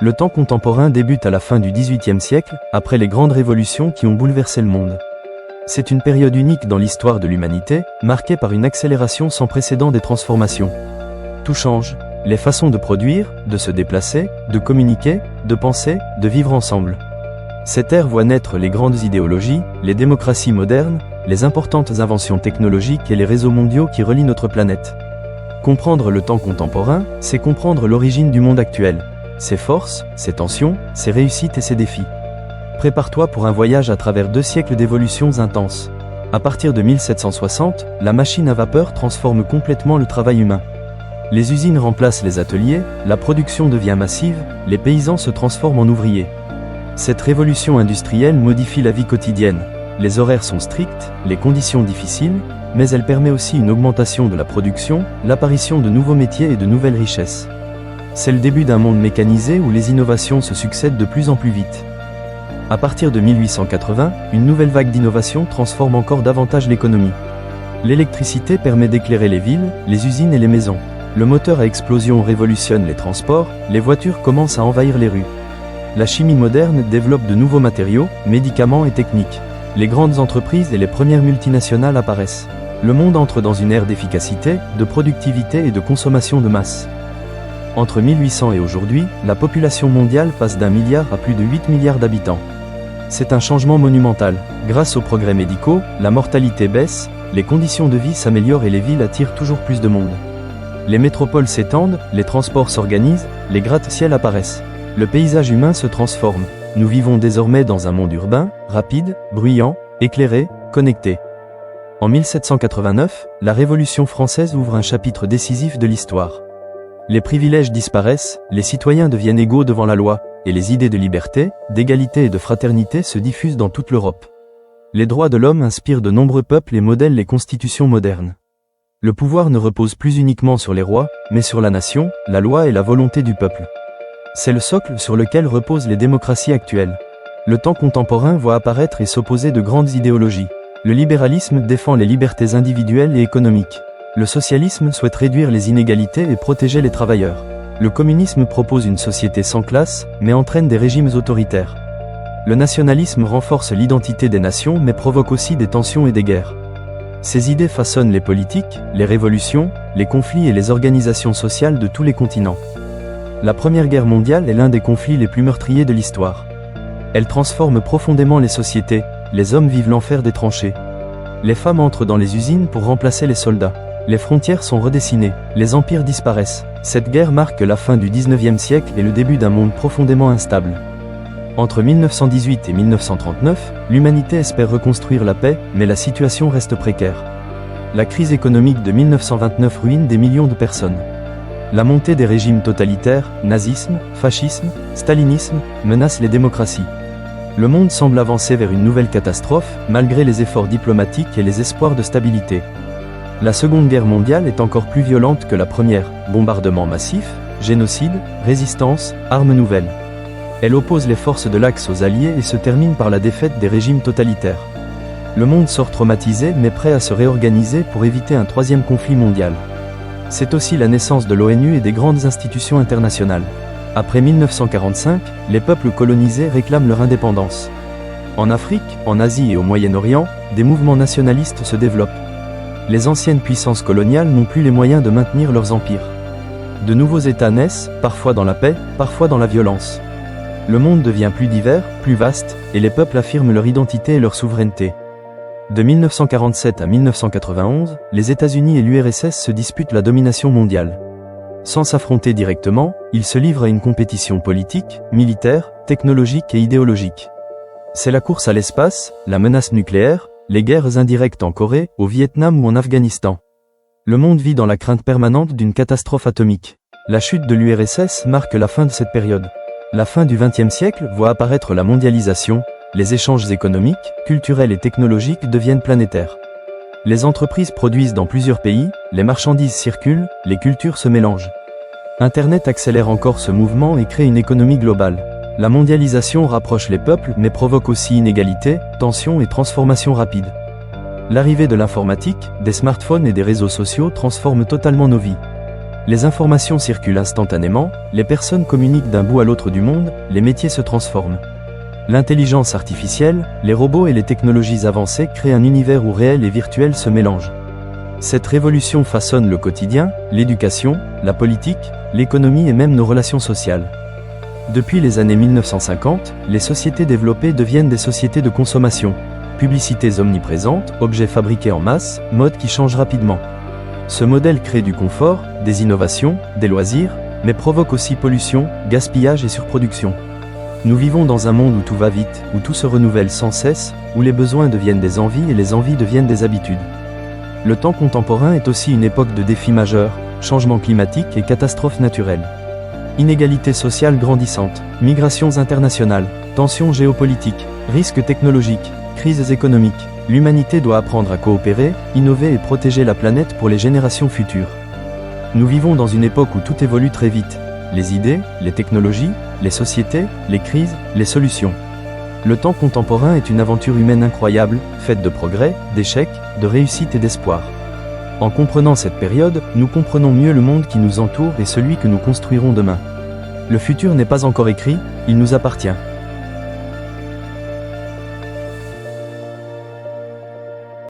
Le temps contemporain débute à la fin du XVIIIe siècle, après les grandes révolutions qui ont bouleversé le monde. C'est une période unique dans l'histoire de l'humanité, marquée par une accélération sans précédent des transformations. Tout change. Les façons de produire, de se déplacer, de communiquer, de penser, de vivre ensemble. Cette ère voit naître les grandes idéologies, les démocraties modernes, les importantes inventions technologiques et les réseaux mondiaux qui relient notre planète. Comprendre le temps contemporain, c'est comprendre l'origine du monde actuel, ses forces, ses tensions, ses réussites et ses défis. Prépare-toi pour un voyage à travers 2 siècles d'évolutions intenses. À partir de 1760, la machine à vapeur transforme complètement le travail humain. Les usines remplacent les ateliers, la production devient massive, les paysans se transforment en ouvriers. Cette révolution industrielle modifie la vie quotidienne. Les horaires sont stricts, les conditions difficiles, mais elle permet aussi une augmentation de la production, l'apparition de nouveaux métiers et de nouvelles richesses. C'est le début d'un monde mécanisé où les innovations se succèdent de plus en plus vite. À partir de 1880, une nouvelle vague d'innovation transforme encore davantage l'économie. L'électricité permet d'éclairer les villes, les usines et les maisons. Le moteur à explosion révolutionne les transports, les voitures commencent à envahir les rues. La chimie moderne développe de nouveaux matériaux, médicaments et techniques. Les grandes entreprises et les premières multinationales apparaissent. Le monde entre dans une ère d'efficacité, de productivité et de consommation de masse. Entre 1800 et aujourd'hui, la population mondiale passe d'1 milliard à plus de 8 milliards d'habitants. C'est un changement monumental. Grâce aux progrès médicaux, la mortalité baisse, les conditions de vie s'améliorent et les villes attirent toujours plus de monde. Les métropoles s'étendent, les transports s'organisent, les gratte-ciel apparaissent. Le paysage humain se transforme. Nous vivons désormais dans un monde urbain, rapide, bruyant, éclairé, connecté. En 1789, la Révolution française ouvre un chapitre décisif de l'histoire. Les privilèges disparaissent, les citoyens deviennent égaux devant la loi, et les idées de liberté, d'égalité et de fraternité se diffusent dans toute l'Europe. Les droits de l'homme inspirent de nombreux peuples et modèlent les constitutions modernes. Le pouvoir ne repose plus uniquement sur les rois, mais sur la nation, la loi et la volonté du peuple. C'est le socle sur lequel reposent les démocraties actuelles. Le temps contemporain voit apparaître et s'opposer de grandes idéologies. Le libéralisme défend les libertés individuelles et économiques. Le socialisme souhaite réduire les inégalités et protéger les travailleurs. Le communisme propose une société sans classe, mais entraîne des régimes autoritaires. Le nationalisme renforce l'identité des nations mais provoque aussi des tensions et des guerres. Ces idées façonnent les politiques, les révolutions, les conflits et les organisations sociales de tous les continents. La Première Guerre mondiale est l'un des conflits les plus meurtriers de l'histoire. Elle transforme profondément les sociétés, les hommes vivent l'enfer des tranchées. Les femmes entrent dans les usines pour remplacer les soldats. Les frontières sont redessinées, les empires disparaissent. Cette guerre marque la fin du XIXe siècle et le début d'un monde profondément instable. Entre 1918 et 1939, l'humanité espère reconstruire la paix, mais la situation reste précaire. La crise économique de 1929 ruine des millions de personnes. La montée des régimes totalitaires, nazisme, fascisme, stalinisme, menace les démocraties. Le monde semble avancer vers une nouvelle catastrophe, malgré les efforts diplomatiques et les espoirs de stabilité. La Seconde Guerre mondiale est encore plus violente que la première, bombardements massifs, génocide, résistance, armes nouvelles. Elle oppose les forces de l'Axe aux Alliés et se termine par la défaite des régimes totalitaires. Le monde sort traumatisé mais prêt à se réorganiser pour éviter un 3e conflit mondial. C'est aussi la naissance de l'ONU et des grandes institutions internationales. Après 1945, les peuples colonisés réclament leur indépendance. En Afrique, en Asie et au Moyen-Orient, des mouvements nationalistes se développent. Les anciennes puissances coloniales n'ont plus les moyens de maintenir leurs empires. De nouveaux États naissent, parfois dans la paix, parfois dans la violence. Le monde devient plus divers, plus vaste, et les peuples affirment leur identité et leur souveraineté. De 1947 à 1991, les États-Unis et l'URSS se disputent la domination mondiale. Sans s'affronter directement, ils se livrent à une compétition politique, militaire, technologique et idéologique. C'est la course à l'espace, la menace nucléaire, les guerres indirectes en Corée, au Vietnam ou en Afghanistan. Le monde vit dans la crainte permanente d'une catastrophe atomique. La chute de l'URSS marque la fin de cette période. La fin du XXe siècle voit apparaître la mondialisation, les échanges économiques, culturels et technologiques deviennent planétaires. Les entreprises produisent dans plusieurs pays, les marchandises circulent, les cultures se mélangent. Internet accélère encore ce mouvement et crée une économie globale. La mondialisation rapproche les peuples mais provoque aussi inégalités, tensions et transformations rapides. L'arrivée de l'informatique, des smartphones et des réseaux sociaux transforme totalement nos vies. Les informations circulent instantanément, les personnes communiquent d'un bout à l'autre du monde, les métiers se transforment. L'intelligence artificielle, les robots et les technologies avancées créent un univers où réel et virtuel se mélangent. Cette révolution façonne le quotidien, l'éducation, la politique, l'économie et même nos relations sociales. Depuis les années 1950, les sociétés développées deviennent des sociétés de consommation. Publicités omniprésentes, objets fabriqués en masse, mode qui change rapidement. Ce modèle crée du confort, des innovations, des loisirs, mais provoque aussi pollution, gaspillage et surproduction. Nous vivons dans un monde où tout va vite, où tout se renouvelle sans cesse, où les besoins deviennent des envies et les envies deviennent des habitudes. Le temps contemporain est aussi une époque de défis majeurs, changements climatiques et catastrophes naturelles. Inégalités sociales grandissantes, migrations internationales, tensions géopolitiques, risques technologiques, crises économiques. L'humanité doit apprendre à coopérer, innover et protéger la planète pour les générations futures. Nous vivons dans une époque où tout évolue très vite. Les idées, les technologies, les sociétés, les crises, les solutions. Le temps contemporain est une aventure humaine incroyable, faite de progrès, d'échecs, de réussite et d'espoir. En comprenant cette période, nous comprenons mieux le monde qui nous entoure et celui que nous construirons demain. Le futur n'est pas encore écrit, il nous appartient.